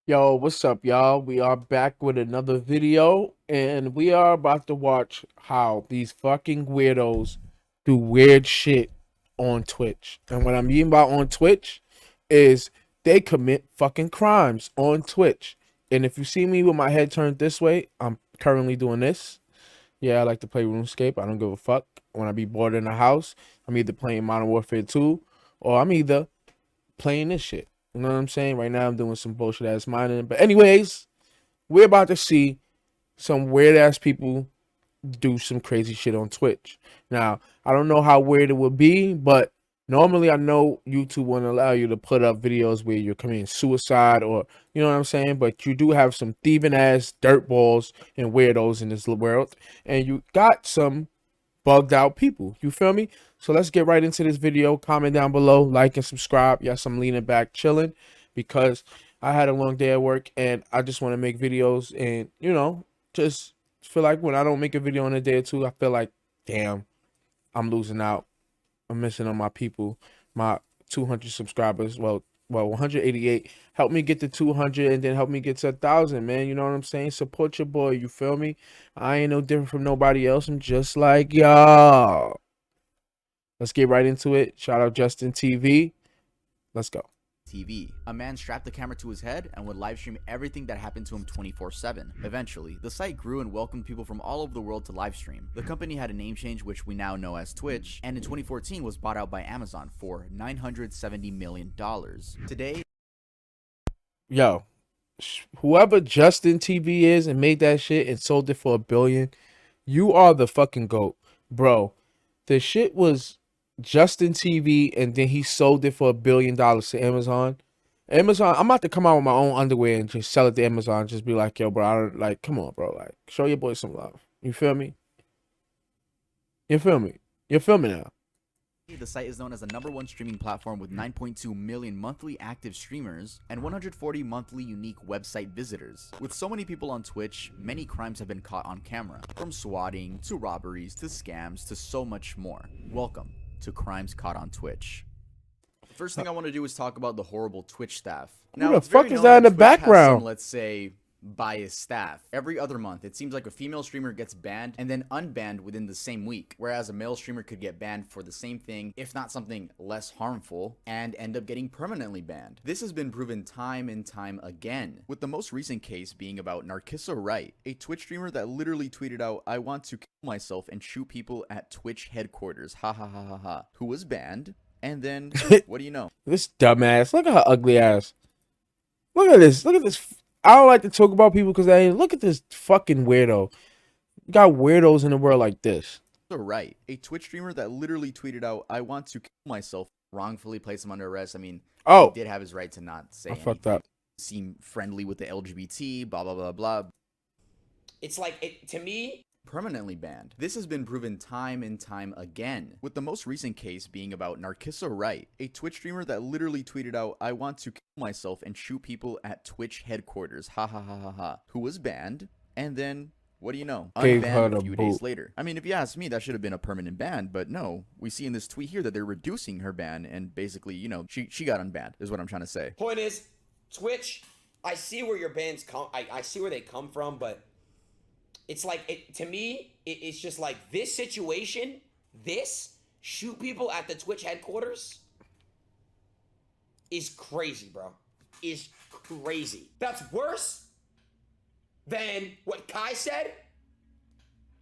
Yo, what's up, y'all? We are back with another video, and we are about to watch how these fucking weirdos do weird shit on Twitch. And what I mean by on Twitch is they commit fucking crimes on Twitch. And if you see me with my head turned this way, I'm currently doing this. Yeah, I like to play RuneScape. I don't give a fuck. When I be bored in the house, I'm either playing Modern Warfare 2 or I'm either playing this shit. You know what I'm saying? Right now I'm doing some bullshit ass mining. But anyways, we're about to see some weird ass people do some crazy shit on Twitch. Now, I don't know how weird it would be, but normally I know YouTube won't allow you to put up videos where you're committing suicide or you know what I'm saying, but you do have some thieving ass dirtballs and weirdos in this world, and you got some bugged out people. You feel me? So let's get right into this video. Comment down below, like and subscribe. Yes, I'm leaning back, chilling because I had a long day at work and I just want to make videos and just feel like when I don't make a video in a day or two, I feel like, damn, I'm losing out. I'm missing on my people, my 200 subscribers. Well, 188. Help me get to 200 and then help me get to 1,000, man. You know what I'm saying? Support your boy. You feel me? I ain't no different from nobody else. I'm just like y'all. Let's get right into it. Shout out Justin TV. Let's go. TV. A man strapped the camera to his head and would live stream everything that happened to him 24/7. Eventually, the site grew and welcomed people from all over the world to live stream. The company had a name change, which we now know as Twitch, and in 2014 was bought out by Amazon for $970 million. Today, Yo, whoever Justin TV is and made that shit and sold it for $1 billion, you are the fucking GOAT. Bro, the shit was Justin TV and then he sold it for $1 billion to Amazon. Amazon, I'm about to come out with my own underwear and just sell it to Amazon. Just be like, yo, bro, I don't like, come on, bro. Like, show your boy some love. You feel me? You feel me? You feel me now? the site is known as the #1 streaming platform with 9.2 million monthly active streamers and 140 monthly unique website visitors. With so many people on Twitch, many crimes have been caught on camera, from swatting to robberies to scams to so much more. Welcome to Crimes Caught on Twitch. The first thing I want to do is talk about the horrible Twitch staff. Who Now, the it's very fuck is known that in that the Twitch has some, background? let's say, biased staff. Every other month, it seems like a female streamer gets banned and then unbanned within the same week, whereas a male streamer could get banned for the same thing, if not something less harmful, and end up getting permanently banned. This has been proven time and time again, with the most recent case being about Narkissa Wright, a Twitch streamer that literally tweeted out, "I want to kill myself and shoot people at Twitch headquarters, ha ha ha ha ha," who was banned, and then, what do you know? This dumbass. Look at her ugly ass. Look at this. Look at this. I don't like to talk about people because look at this fucking weirdo. You got weirdos in the world like this. Right, a Twitch streamer that literally tweeted out, "I want to kill myself," wrongfully placed him under arrest. I mean, he Oh, did have his right to not say I fucked anything, up. seem friendly with the LGBT, blah blah blah blah. It's like it to me. Permanently banned. This has been proven time and time again, with the most recent case being about Narkissa Wright, a Twitch streamer that literally tweeted out, "I want to kill myself and shoot people at Twitch headquarters, ha ha ha ha ha," who was banned, and then, what do you know? Gave her Unbanned the a few days boot. later. I mean, if you ask me, that should have been a permanent ban, but no. We see in this tweet here that they're reducing her ban, and basically, you know, she got unbanned, is what I'm trying to say. Point is, Twitch. I see where your bands come. I see where they come from, but it's like to me. It's just like this situation. This shoot people at the Twitch headquarters is crazy, bro. Is crazy. That's worse than what Kai said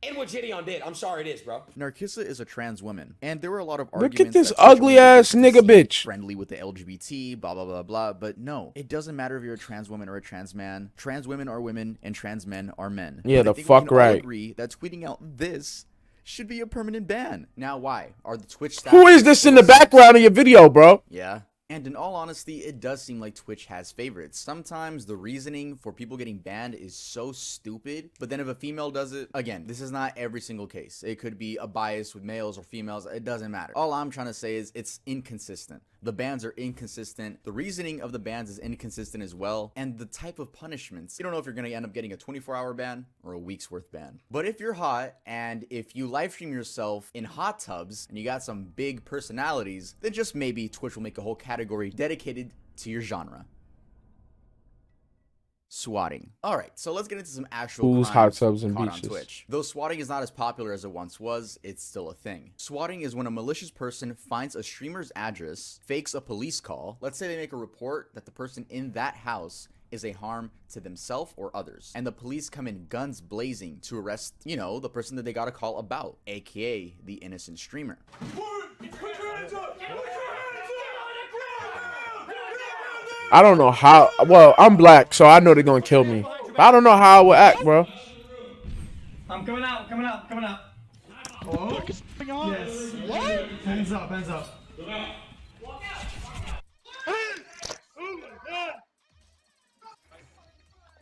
and what Gideon did. I'm sorry, it is, bro. Narkissa is a trans woman, and there were a lot of Look arguments at this that Twitch ugly wanted ass to nigga seem bitch. friendly with the LGBT, blah blah blah blah. But no, it doesn't matter if you're a trans woman or a trans man. Trans women are women, and trans men are men. Yeah, But I the think we fuck can all right. agree that tweeting out this should be a permanent ban. Now, why are the Twitch staff? Who is this in the background of your video, bro? Yeah. And in all honesty, it does seem like Twitch has favorites. Sometimes the reasoning for people getting banned is so stupid, but then if a female does it, again, this is not every single case. It could be a bias with males or females. It doesn't matter. All I'm trying to say is it's inconsistent. The bans are inconsistent. The reasoning of the bans is inconsistent as well. And the type of punishments, you don't know if you're going to end up getting a 24-hour ban or a week's worth ban. But if you're hot and if you live stream yourself in hot tubs and you got some big personalities, then just maybe Twitch will make a whole category dedicated to your genre. swatting. All right, so let's get into some actual Pools, crimes hot tubs, and caught beaches. on Twitch. Though swatting is not as popular as it once was, it's still a thing. Swatting is when a malicious person finds a streamer's address, fakes a police call. Let's say they make a report that the person in that house is a harm to themselves or others, and the police come in guns blazing to arrest, you know, the person that they got a call about, aka the innocent streamer. I don't know how. Well, I'm black, so I know they're gonna kill me. But I don't know how I would act, bro. I'm coming out. Hello? Yes. What? Hands up.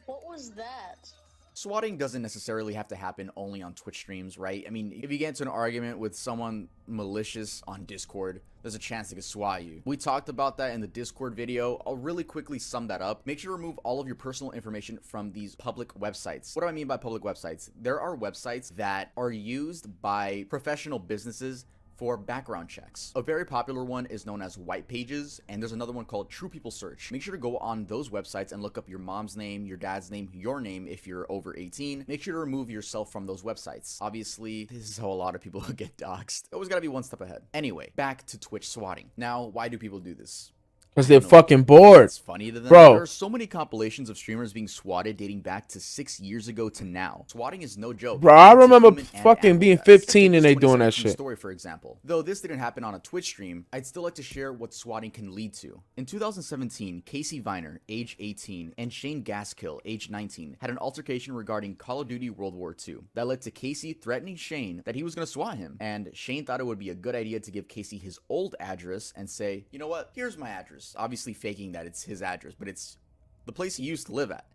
What was that? Swatting doesn't necessarily have to happen only on Twitch streams, right? I mean, if you get into an argument with someone malicious on Discord, there's a chance they could swat you. We talked about that in the Discord video. I'll really quickly sum that up. Make sure to remove all of your personal information from these public websites. What do I mean by public websites? There are websites that are used by professional businesses for background checks. A very popular one is known as White Pages, and there's another one called True People Search. Make sure to go on those websites and look up your mom's name, your dad's name, your name if you're over 18. Make sure to remove yourself from those websites. Obviously, this is how a lot of people get doxxed. Always gotta be one step ahead. Anyway, back to Twitch swatting. Now, why do people do this? Because they're fucking bored. It's funny to them. Bro. There are so many compilations of streamers being swatted dating back to 6 years ago to now. Swatting is no joke. Bro, I It's a remember human and fucking animal being death. 15 and Take they this doing that 2017 shit. story, for example. Though this didn't happen on a Twitch stream, I'd still like to share what swatting can lead to. In 2017, Casey Viner, age 18, and Shane Gaskill, age 19, had an altercation regarding Call of Duty World War II that led to Casey threatening Shane that he was going to swat him, and Shane thought it would be a good idea to give Casey his old address and say, you know what, here's my address, obviously faking that it's his address, but it's the place he used to live at.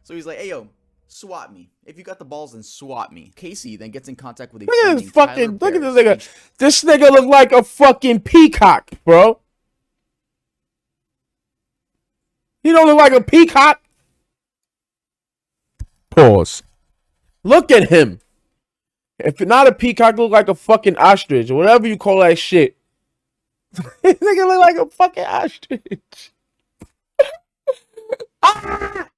So he's like, hey yo, swat me. If you got the balls, then swat me. Casey then gets in contact with a Look friend at this named fucking. Tyler Look at this Paris, nigga. This nigga look like a fucking peacock, bro. He don't look like a peacock. Pause. Look at him. If not a peacock, look like a fucking ostrich or whatever you call that shit. This nigga look like a fucking ostrich. Ah!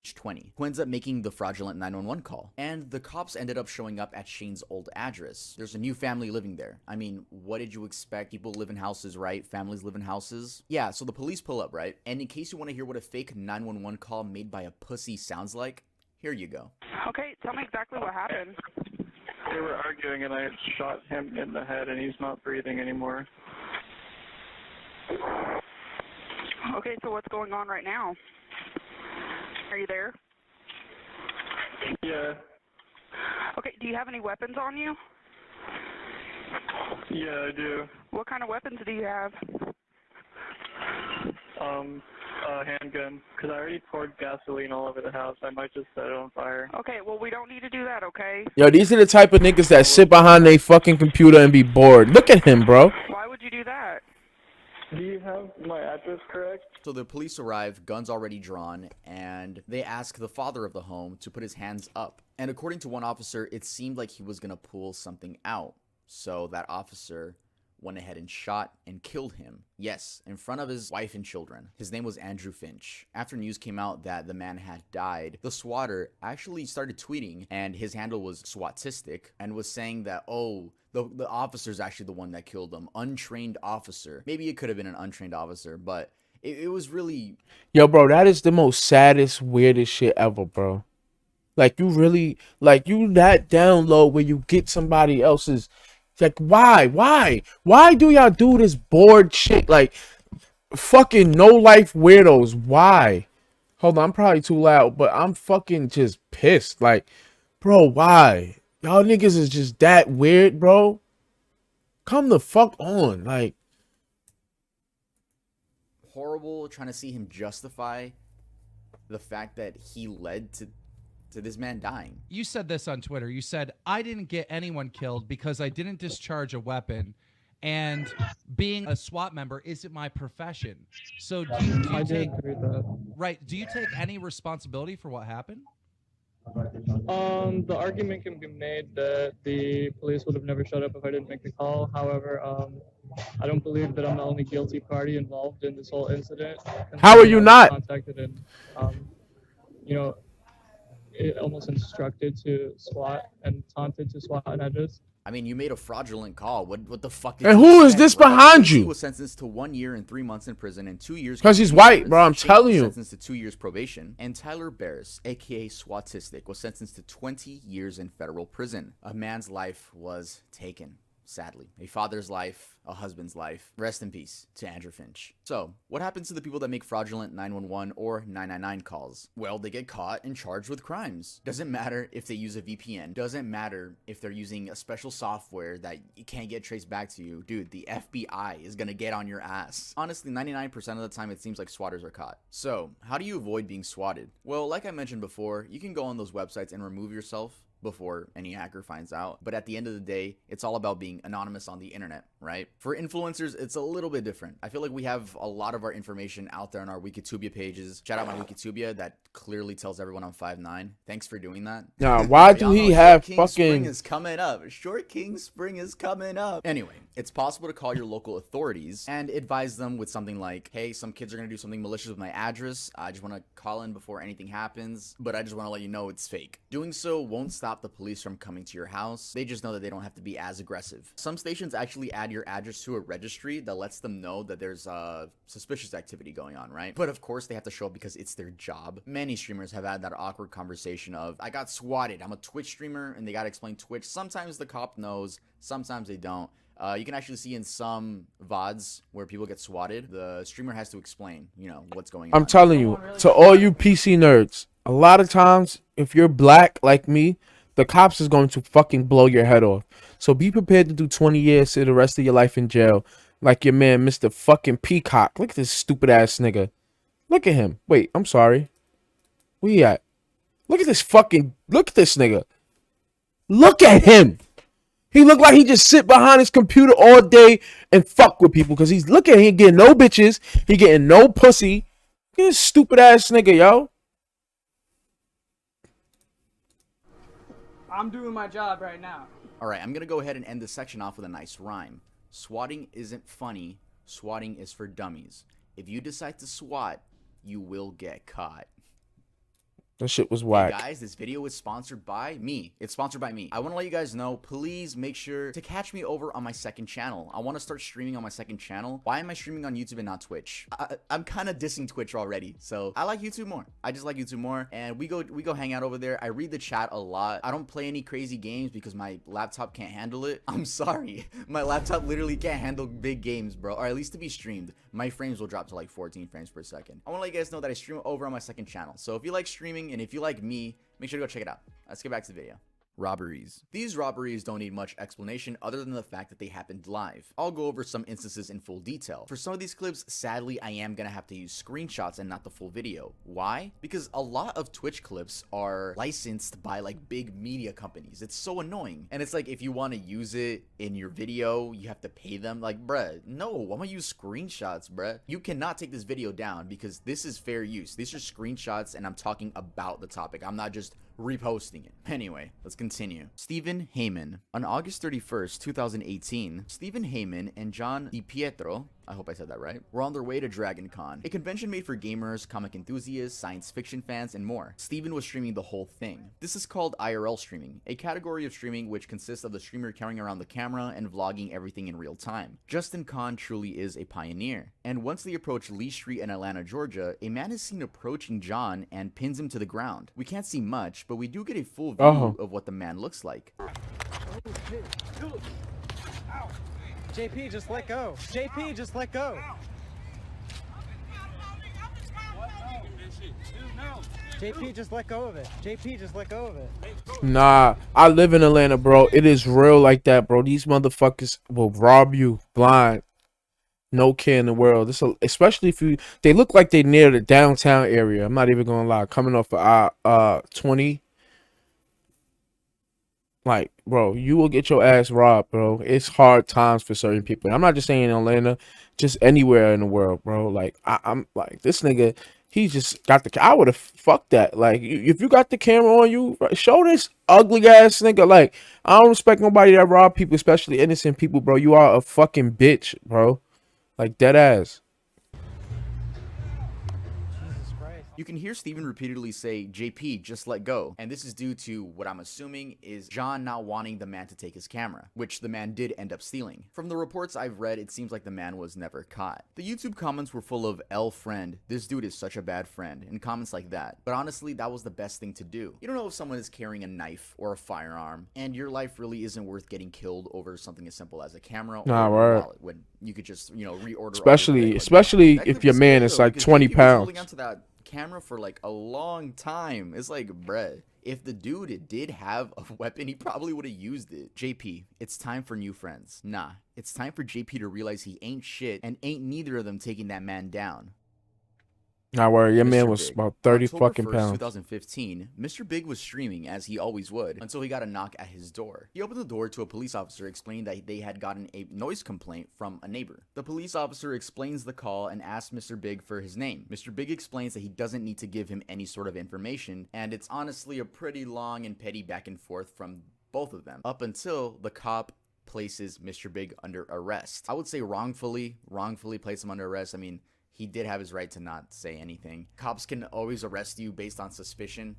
20, who ends up making the fraudulent 911 call. And the cops ended up showing up at Shane's old address. There's a new family living there. I mean, what did you expect? People live in houses, right? Families live in houses. Yeah, so the police pull up, right? And in case you want to hear what a fake 911 call made by a pussy sounds like, here you go. Okay, tell me exactly what happened. We were arguing and I shot him in the head and he's not breathing anymore. Okay, so what's going on right now? Are you there? Yeah. Okay, do you have any weapons on you? Yeah, I do. What kind of weapons do you have? A handgun. Because I already poured gasoline all over the house. I might just set it on fire. Okay, well, we don't need to do that, okay? Yo, these are the type of niggas that sit behind their fucking computer and be bored. Look at him, bro. Why would you do that? Do you have my address correct? So the police arrive, guns already drawn, and they ask the father of the home to put his hands up. And according to one officer, it seemed like he was going to pull something out. So that officer went ahead and shot and killed him. Yes, in front of his wife and children. His name was Andrew Finch. After news came out that the man had died, the swatter actually started tweeting, and his handle was Swatistic, and was saying that, oh, the officer's actually the one that killed him. Untrained officer. Maybe it could have been an untrained officer, but it was really... Yo, bro, that is the most saddest, weirdest shit ever, bro. Like, you really... Like, you that down low where you get somebody else's... Like, why? Why do y'all do this bored shit? Like, fucking no-life weirdos. Why? Hold on, I'm probably too loud, but I'm fucking just pissed. Like, bro, why? Y'all niggas is just that weird, bro. Come the fuck on. Like, horrible trying to see him justify the fact that he led to this man dying. You said this on Twitter. You said, I didn't get anyone killed because I didn't discharge a weapon, and being a SWAT member isn't my profession. So do you take, right, do you take any responsibility for what happened? The argument can be made that the police would have never showed up if I didn't make the call. However, I don't believe that I'm the only guilty party involved in this whole incident. how are you not? Contacted and you know, almost instructed to SWAT and taunted to SWAT and address. I mean, you made a fraudulent call. What the fuck did And you who is expect, this bro? behind Casey you? was sentenced to 1 year and 3 months in prison and 2 years. 'Cause he's community white, bro, I'm service. Shane telling was you. Sentenced to 2 years probation, and Tyler Barris, aka Swatistic, was sentenced to 20 years in federal prison. A man's life was taken. Sadly, a father's life, a husband's life. Rest in peace to Andrew Finch. So, what happens to the people that make fraudulent 911 or 999 calls? Well, they get caught and charged with crimes. Doesn't matter if they use a VPN. Doesn't matter if they're using a special software that you can't get traced back to you. Dude, the FBI is gonna get on your ass. Honestly, 99% of the time it seems like swatters are caught. So, how do you avoid being swatted? Well, like I mentioned before, you can go on those websites and remove yourself before any hacker finds out. But at the end of the day, it's all about being anonymous on the internet, right? For influencers, it's a little bit different. I feel like we have a lot of our information out there on our Wikitubia pages. Shout out my Wikitubia that clearly tells everyone I'm 5'9". Thanks for doing that. Now, why do Y'all he know have Short King Spring fucking... is coming up. Short King Spring is coming up. Anyway, it's possible to call your local authorities and advise them with something like, hey, some kids are gonna do something malicious with my address. I just want to call in before anything happens, but I just want to let you know it's fake. Doing so won't stop the police from coming to your house. They just know that they don't have to be as aggressive. Some stations actually add your address to a registry that lets them know that there's suspicious activity going on, right? But of course they have to show up because it's their job. Many streamers have had that awkward conversation of, I got swatted, I'm a Twitch streamer, and they gotta explain Twitch. Sometimes the cop knows, sometimes they don't. You can actually see in some VODs where people get swatted, the streamer has to explain, you know, what's going on. I'm telling you, to all you PC nerds, a lot of times, if you're black like me, the cops is going to fucking blow your head off. So be prepared to do 20 years to the rest of your life in jail. Like your man, Mr. fucking Peacock. Look at this stupid ass nigga. Look at him. Wait, I'm sorry. Where he at? Look at this fucking... Look at this nigga. Look at him. He look like he just sit behind his computer all day and fuck with people. Because he's looking, he ain't getting no bitches. He getting no pussy. Look at this stupid ass nigga, yo. I'm doing my job right now. Alright, I'm gonna go ahead and end this section off with a nice rhyme. Swatting isn't funny. Swatting is for dummies. If you decide to swat, you will get caught. That shit was Hey whack. guys, this video is sponsored by me. It's sponsored by me. I want to let you guys know, please make sure to catch me over on my second channel. I want to start streaming on my second channel. Why am I streaming on YouTube and not Twitch? I'm kind of dissing Twitch already, so I like YouTube more. I just like YouTube more, and we go hang out over there. I read the chat a lot. I don't play any crazy games because my laptop can't handle it. I'm sorry. My laptop literally can't handle big games, bro, or at least to be streamed. My frames will drop to like 14 frames per second. I want to let you guys know that I stream over on my second channel. So if you like streaming and if you like me, make sure to go check it out. Let's get back to the video. Robberies. These robberies don't need much explanation other than the fact that they happened live. I'll go over some instances in full detail. For some of these clips, sadly, I am gonna have to use screenshots and not the full video. Why? Because a lot of Twitch clips are licensed by like big media companies. It's so annoying. And it's like, if you want to use it in your video, you have to pay them. Like, bruh, no, I'm gonna use screenshots, bruh. You cannot take this video down because this is fair use. These are screenshots and I'm talking about the topic. I'm not just reposting it. Anyway, let's continue. Stephen Heyman. On August 31st, 2018, Stephen Heyman and John DiPietro, I hope I said that right, were on their way to Dragon Con, a convention made for gamers, comic enthusiasts, science fiction fans, and more. Stephen was streaming the whole thing. This is called IRL streaming, a category of streaming which consists of the streamer carrying around the camera and vlogging everything in real time. Justin Kahn truly is a pioneer, and once they approach Lee Street in Atlanta, Georgia, a man is seen approaching John and pins him to the ground. We can't see much, but we do get a full view of what the man looks like. Oh shit. Ow. JP, just let go. JP, just let go. JP, just let go of it. JP, just let go of it. Nah, I live in Atlanta, bro. It is real like that, bro. These motherfuckers will rob you blind. No care in the world. This, especially if they look like they near the downtown area. I'm not even gonna lie. Coming off of 20. Like, bro, you will get your ass robbed, bro. It's hard times for certain people. I'm not just saying in Atlanta, just anywhere in the world, bro. Like, I'm like, this nigga, he just got the... I would have fucked that. Like, if you got the camera on you, show this ugly ass nigga. Like, I don't respect nobody that rob people, especially innocent people, bro. You are a fucking bitch, bro. Like, dead ass. You can hear Steven repeatedly say, JP, just let go. And this is due to what I'm assuming is John not wanting the man to take his camera, which the man did end up stealing. From the reports I've read, it seems like the man was never caught. The YouTube comments were full of L friend, this dude is such a bad friend, and comments like that. But honestly, that was the best thing to do. You don't know if someone is carrying a knife or a firearm, and your life really isn't worth getting killed over something as simple as a camera or a wallet, when you could just, you know, reorder. Especially if your man is like 20 pounds. Holding onto that camera for like a long time. It's like, bruh, if the dude did have a weapon, he probably would have used it. JP, it's time for new friends. Nah, it's time for JP to realize he ain't shit and ain't neither of them taking that man down. Not worry, your man was Big. about 30 October fucking 1st, pounds. 2015, Mr. Big was streaming as he always would until he got a knock at his door. He opened the door to a police officer explaining that they had gotten a noise complaint from a neighbor. The police officer explains the call and asks Mr. Big for his name. Mr. Big explains that he doesn't need to give him any sort of information, and it's honestly a pretty long and petty back and forth from both of them, up until the cop places Mr. Big under arrest. I would say wrongfully place him under arrest. I mean, he did have his right to not say anything. Cops can always arrest you based on suspicion.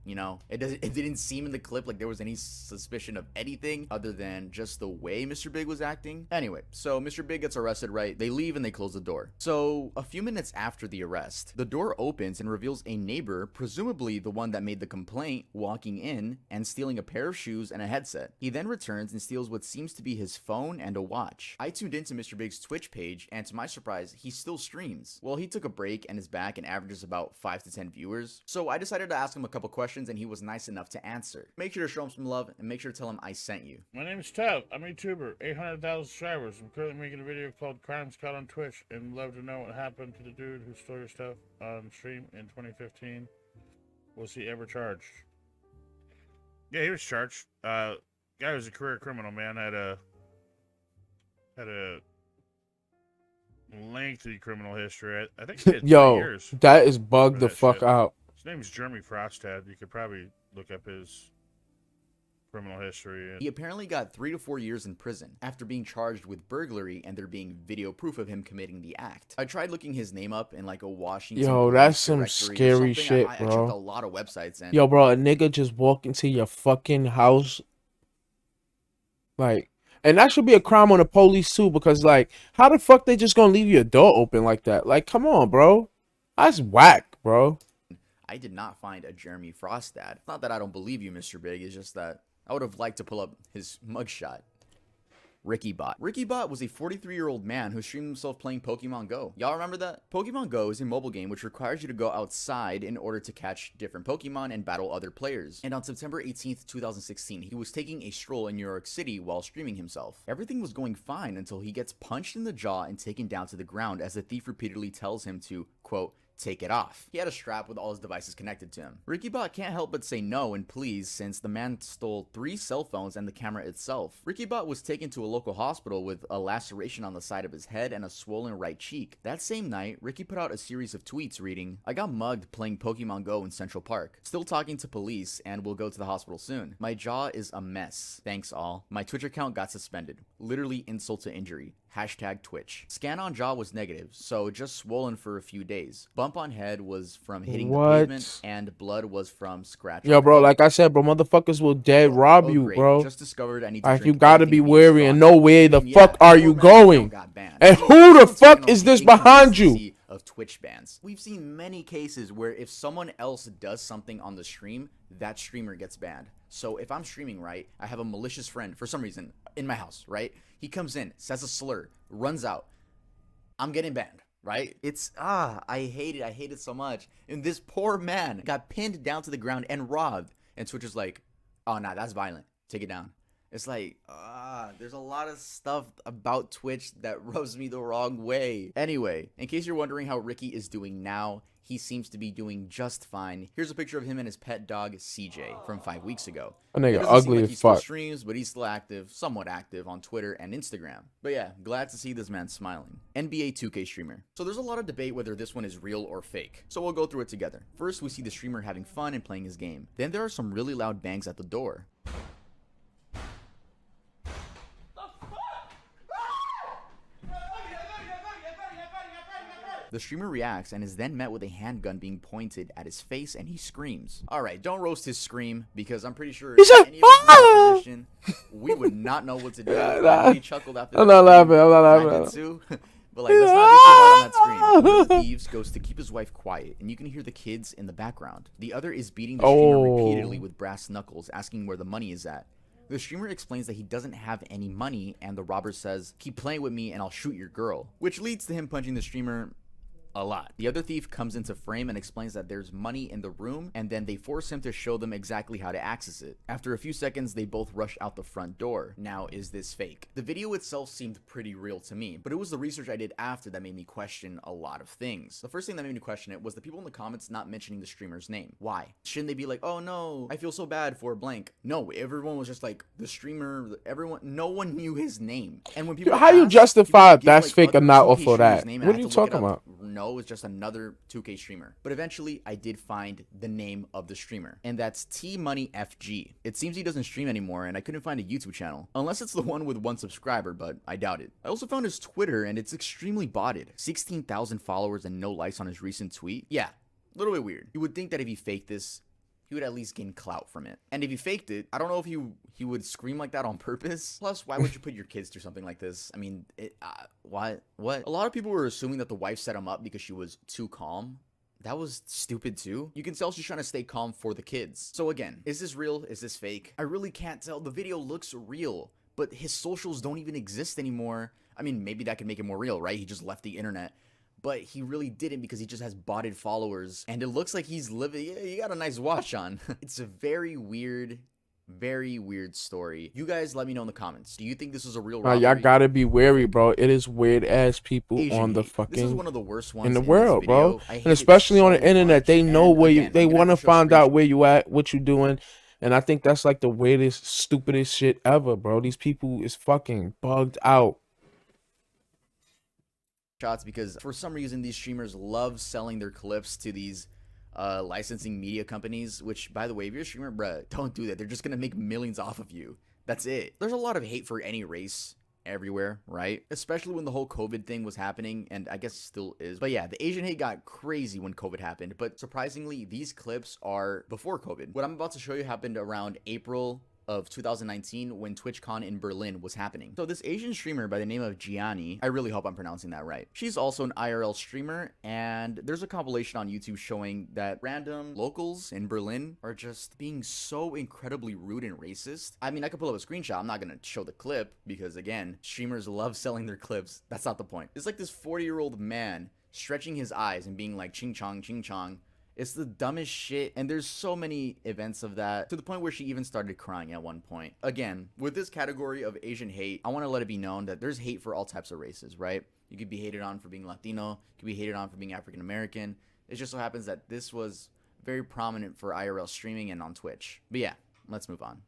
You know, it didn't seem in the clip like there was any suspicion of anything other than just the way Mr. Big was acting. Anyway, so Mr. Big gets arrested, right? They leave and they close the door. So a few minutes after the arrest, the door opens and reveals a neighbor, presumably the one that made the complaint, walking in and stealing a pair of shoes and a headset. He then returns and steals what seems to be his phone and a watch. I tuned into Mr. Big's Twitch page, and to my surprise, he still streams. Well, he took a break and is back and averages about 5 to 10 viewers. So I decided to ask him a couple questions, and he was nice enough to answer. Make sure to show him some love and make sure to tell him I sent you. My name is Tab. I'm a YouTuber, 800,000 subscribers. I'm currently making a video called Crimes Caught on Twitch, and love to know what happened to the dude who stole your stuff on stream in 2015. Was he ever charged? Yeah, he was charged. Guy was a career criminal, man. Had a lengthy criminal history. I think he had 3 Yo, years. that is bugged the fuck shit. out. His name is Jeremy Frostad. You could probably look up his criminal history. He apparently got 3 to 4 years in prison after being charged with burglary and there being video proof of him committing the act. I tried looking his name up in like a Washington. Yo, police that's some directory or scary something. shit, I bro. checked a lot of websites and Yo, bro, a nigga just walk into your fucking house. Like, and that should be a crime on the police too, because like, how the fuck they just gonna leave your door open like that? Like, come on, bro. That's whack, bro. I did not find a Jeremy Frostad. Not that I don't believe you, Mr. Big. It's just that I would have liked to pull up his mugshot. RickyBot. RickyBot was a 43-year-old man who streamed himself playing Pokemon Go. Y'all remember that? Pokemon Go is a mobile game which requires you to go outside in order to catch different Pokemon and battle other players. And on September 18th, 2016, he was taking a stroll in New York City while streaming himself. Everything was going fine until he gets punched in the jaw and taken down to the ground as the thief repeatedly tells him to, quote, take it off. He had a strap with all his devices connected to him. RickyBot can't help but say no and please, since the man stole 3 cell phones and the camera itself. RickyBot was taken to a local hospital with a laceration on the side of his head and a swollen right cheek. That same night, Ricky put out a series of tweets reading, I got mugged playing Pokemon Go in Central Park. Still talking to police and will go to the hospital soon. My jaw is a mess. Thanks all. My Twitch account got suspended. Literally insult to injury. Hashtag Twitch. Scan on jaw was negative, so just swollen for a few days. Bump on head was from hitting the pavement, and blood was from scratch. Yo, bro, like I said, bro, motherfuckers will dead rob you, great. bro. Just discovered I need to like, drink you gotta be anything wary and know where the And fuck yeah, are you poor man going. got banned. And So, who the we're talking fuck is about this the behind you? inconsistency of Twitch bans. We've seen many cases where if someone else does something on the stream, that streamer gets banned. So if I'm streaming, right, I have a malicious friend for some reason in my house, right? He comes in, says a slur, runs out. I'm getting banned, right? It's, I hate it so much. And this poor man got pinned down to the ground and robbed. And Twitch is like, oh, nah, that's violent. Take it down. It's like, there's a lot of stuff about Twitch that rubs me the wrong way. Anyway, in case you're wondering how Ricky is doing now, he seems to be doing just fine. Here's a picture of him and his pet dog, CJ, from 5 weeks ago. That nigga It doesn't seem ugly like as he still fuck. streams, but he's still active, somewhat active on Twitter and Instagram. But yeah, glad to see this man smiling. NBA 2K streamer. So there's a lot of debate whether this one is real or fake. So we'll go through it together. First, we see the streamer having fun and playing his game. Then there are some really loud bangs at the door. The streamer reacts and is then met with a handgun being pointed at his face, and he screams. Alright, don't roast his scream, because I'm pretty sure He said, any of us in that position, we would not know what to do. Nah. He chuckled after I'm that not laughing. scream. I'm not I laughing. did too. But like, let's not be too hard on that scream. One of the thieves goes to keep his wife quiet, and you can hear the kids in the background. The other is beating the streamer repeatedly with brass knuckles, asking where the money is at. The streamer explains that he doesn't have any money, and the robber says, "Keep playing with me and I'll shoot your girl," which leads to him punching the streamer a lot. The other thief comes into frame and explains that there's money in the room, and then they force him to show them exactly how to access it. After a few seconds, they both rush out the front door. Now, is this fake? The video itself seemed pretty real to me, but it was the research I did after that made me question a lot of things. The first thing that made me question it was the people in the comments not mentioning the streamer's name. Why? Shouldn't they be like, "Oh no, I feel so bad for blank"? No, everyone was just like, the streamer, everyone, no one knew his name. And when people How you asked, justify people give, that's like, fake or other not 2K off of that? streamers' name, and What I are had you to look it talking up. about? No, it's just another 2K streamer. But eventually, I did find the name of the streamer, and that's TMoneyFG. It seems he doesn't stream anymore, and I couldn't find a YouTube channel. Unless it's the one with 1 subscriber, but I doubt it. I also found his Twitter, and it's extremely botted. 16,000 followers and no likes on his recent tweet. Yeah, a little bit weird. You would think that if he faked this, he would at least gain clout from it. And if he faked it, I don't know if he would scream like that on purpose. Plus, why would you put your kids through something like this? I mean, what? A lot of people were assuming that the wife set him up because she was too calm. That was stupid too. You can tell she's trying to stay calm for the kids. So again, is this real? Is this fake? I really can't tell. The video looks real, but his socials don't even exist anymore. I mean, maybe that could make it more real, right? He just left the internet. But he really didn't, because he just has botted followers. And it looks like he's living, yeah, you got a nice watch on. It's a very weird story. You guys let me know in the comments. Do you think this is a real robbery? Y'all gotta be wary, bro. It is weird ass people Asian on the hate. fucking This is one of the worst ones in the this world, bro. video. I hate And it especially on so the internet, much. they know And where again, you. They I'm gonna want to have show find out screenshots. where you at, what you doing, and I think that's like the weirdest, stupidest shit ever, bro. These people is fucking bugged out. Because for some reason these streamers love selling their clips to these licensing media companies, which, by the way, if you're a streamer, bruh, don't do that. They're just gonna make millions off of you. That's it. There's a lot of hate for any race everywhere, right? Especially when the whole COVID thing was happening, and I guess still is. But yeah, the Asian hate got crazy when COVID happened, but surprisingly, these clips are before COVID. What I'm about to show you happened around April of 2019 when TwitchCon in Berlin was happening. So this Asian streamer by the name of Gianni, I really hope I'm pronouncing that right. She's also an IRL streamer, and there's a compilation on YouTube showing that random locals in Berlin are just being so incredibly rude and racist. I mean, I could pull up a screenshot. I'm not gonna show the clip because, again, streamers love selling their clips. That's not the point. It's like this 40-year-old man stretching his eyes and being like, "Ching chong, ching chong." It's the dumbest shit, and there's so many events of that, to the point where she even started crying at one point. Again, with this category of Asian hate, I want to let it be known that there's hate for all types of races, right? You could be hated on for being Latino, you could be hated on for being African American. It just so happens that this was very prominent for IRL streaming and on Twitch. But yeah, let's move on.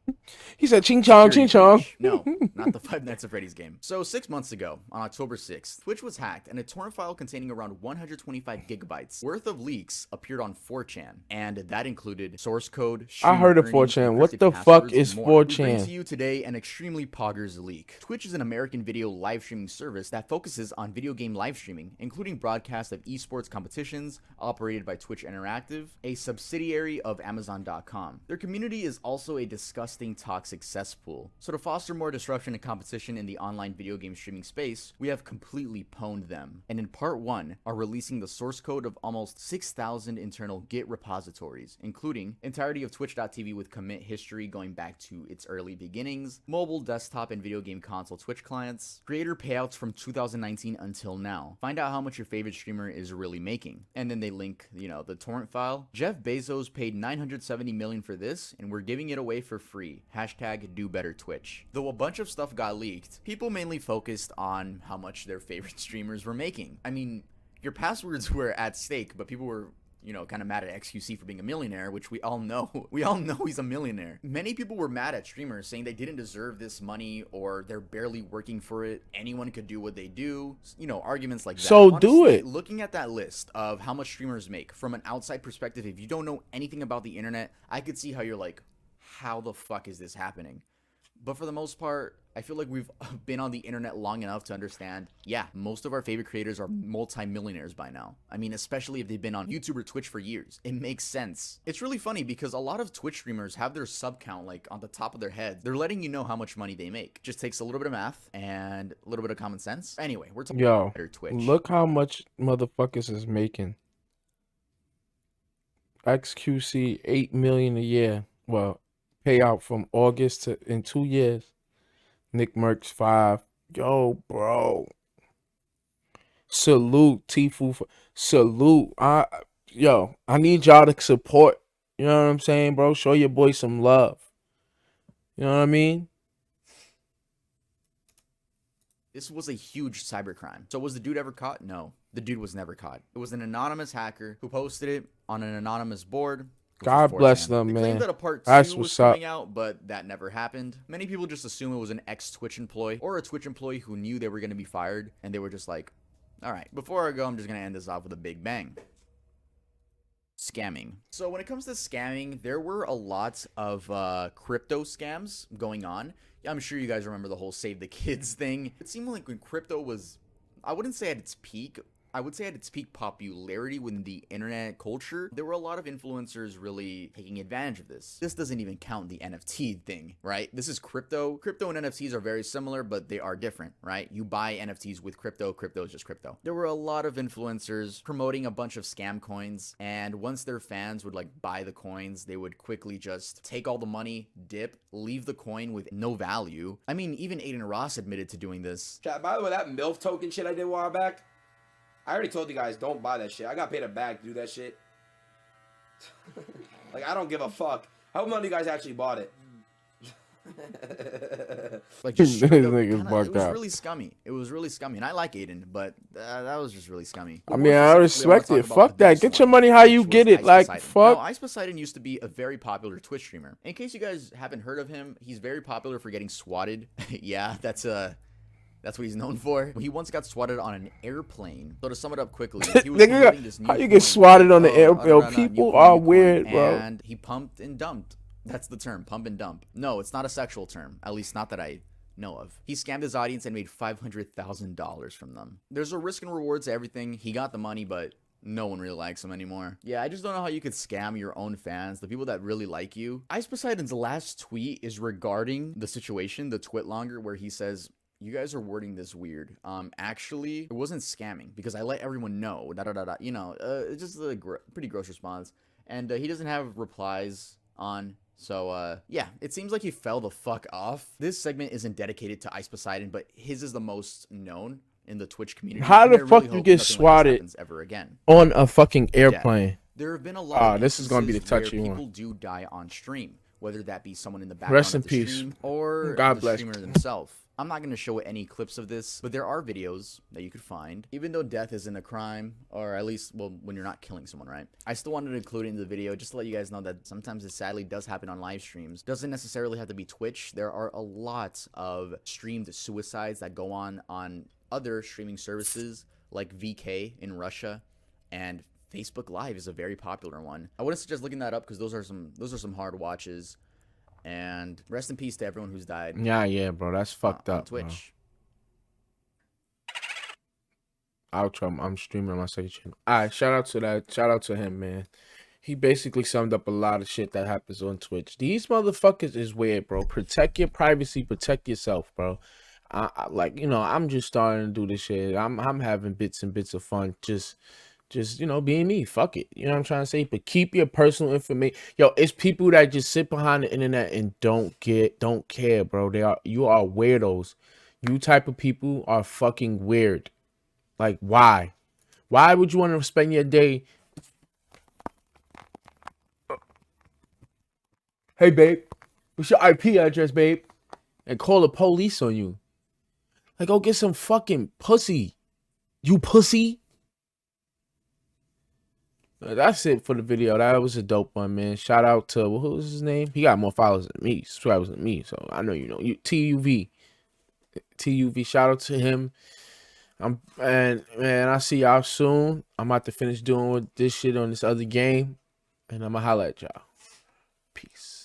He said, "Ching chong, ching chong." No, not the Five Nights at Freddy's game. So 6 months ago, on October 6th, Twitch was hacked, and a torrent file containing around 125 gigabytes worth of leaks appeared on 4chan, and that included source code. I heard of 4chan. What the fuck is 4chan? We bring to you today an extremely poggers leak. Twitch is an American video live streaming service that focuses on video game live streaming, including broadcasts of esports competitions operated by Twitch Interactive, a subsidiary of Amazon.com. Their community is also a disgusting, toxic cesspool. So to foster more disruption and competition in the online video game streaming space, we have completely pwned them, and in part 1 are releasing the source code of almost 6,000 internal Git repositories, including entirety of Twitch.tv with commit history going back to its early beginnings, mobile, desktop, and video game console Twitch clients, creator payouts from 2019 until now. Find out how much your favorite streamer is really making. And then they link, the torrent file. Jeff Bezos paid $970 million for this, and we're giving it away for free. Hashtag do better Twitch. Though a bunch of stuff got leaked, people mainly focused on how much their favorite streamers were making. I mean, your passwords were at stake, but people were kind of mad at XQC for being a millionaire, which we all know. We all know he's a millionaire. Many people were mad at streamers, saying they didn't deserve this money or they're barely working for it. Anyone could do what they do. Arguments like that. So Honestly, do it. Looking at that list of how much streamers make from an outside perspective, if you don't know anything about the internet, I could see how you're like, how the fuck is this happening? But for the most part, I feel like we've been on the internet long enough to understand, yeah, most of our favorite creators are multi-millionaires by now. I mean, especially if they've been on YouTube or Twitch for years. It makes sense. It's really funny because a lot of Twitch streamers have their sub count like on the top of their head. They're letting you know how much money they make. Just takes a little bit of math and a little bit of common sense. Anyway, we're talking about better Twitch. Look how much motherfuckers is making. XQC 8 million a year. Well, payout from August to in 2 years. Nick Merckx 5. Yo, bro. Salute Tfue. Salute. I need y'all to support. You know what I'm saying, bro? Show your boy some love. You know what I mean? This was a huge cybercrime. So was the dude ever caught? No, the dude was never caught. It was an anonymous hacker who posted it on an anonymous board. God bless them, They man. claimed that a part 2 That's was what's up. coming out, but that never happened. Many people just assume it was an ex-Twitch employee or a Twitch employee who knew they were going to be fired, and they were just like, all right, before I go, I'm just going to end this off with a big bang. Scamming. So when it comes to scamming, there were a lot of crypto scams going on. I'm sure you guys remember the whole Save the Kids thing. It seemed like when crypto was, I wouldn't say at its peak, I would say at its peak popularity within the internet culture, there were a lot of influencers really taking advantage of this. This doesn't even count the NFT thing, right? This is crypto. Crypto and NFTs are very similar, but they are different, right? You buy NFTs with crypto. Crypto is just crypto. There were a lot of influencers promoting a bunch of scam coins, and once their fans would like buy the coins, they would quickly just take all the money, dip, leave the coin with no value. I mean, even Aiden Ross admitted to doing this. Chat, by the way, that MILF token shit I did a while back, I already told you guys, don't buy that shit. I got paid a bag to do that shit. Like, I don't give a fuck. I hope none of you guys actually bought it. Like, just This kinda, nigga's it bugged was out. really scummy. It was really scummy. And I like Aiden, but that was just really scummy. I mean, I respect it. Fuck that. Biggest Get your one, money how which you was get it. Ice Like, Poseidon. fuck. Now, Ice Poseidon used to be a very popular Twitch streamer. In case you guys haven't heard of him, he's very popular for getting swatted. Yeah, that's what he's known for. He once got swatted on an airplane. So to sum it up quickly, he was promoting this new How you coin. get swatted on the Oh, airplane? new People coin, are new coin. weird, bro. And he pumped and dumped. That's the term, pump and dump. No, it's not a sexual term. At least not that I know of. He scammed his audience and made $500,000 from them. There's a risk and reward to everything. He got the money, but no one really likes him anymore. Yeah, I just don't know how you could scam your own fans, the people that really like you. Ice Poseidon's last tweet is regarding the situation, the twitlonger, where he says, you guys are wording this weird. Actually, it wasn't scamming because I let everyone know. You know, it's just a pretty gross response. And he doesn't have replies on. So, yeah, it seems like he fell the fuck off. This segment isn't dedicated to Ice Poseidon, but his is the most known in the Twitch community. How and the I really fuck you hope get nothing like this swatted happens ever again. on a fucking airplane? There have been a lot of this is gonna be the instances touchy where one. people do die on stream, whether that be someone in the background Rest of in the peace. stream or God the bless. streamer themselves. I'm not going to show any clips of this, but there are videos that you could find. Even though death isn't a crime, or at least, well, when you're not killing someone, right? I still wanted to include it in the video just to let you guys know that sometimes it sadly does happen on live streams. Doesn't necessarily have to be Twitch. There are a lot of streamed suicides that go on other streaming services like VK in Russia, and Facebook Live is a very popular one. I wouldn't suggest looking that up because those are some hard watches. And rest in peace to everyone who's died. Yeah, bro. That's fucked on up, Twitch. Outro. I'm streaming on my second channel. Alright, shout out to that. Shout out to him, man. He basically summed up a lot of shit that happens on Twitch. These motherfuckers is weird, bro. Protect your privacy. Protect yourself, bro. I like, you know, I'm just starting to do this shit. I'm having bits and bits of fun. Just, you know, being me. Fuck it. You know what I'm trying to say? But keep your personal information. Yo, it's people that just sit behind the internet and don't care, bro. You are weirdos. You type of people are fucking weird. Like, why? Why would you want to spend your day? Hey, babe. What's your IP address, babe? And call the police on you. Like, go get some fucking pussy. You pussy. That's it for the video. That was a dope one, man. Shout out to, what was his name? He got more followers than me, subscribers than me. So I know you know. TUV. Shout out to him. And man, I'll see y'all soon. I'm about to finish doing this shit on this other game. And I'm gonna holla at y'all. Peace.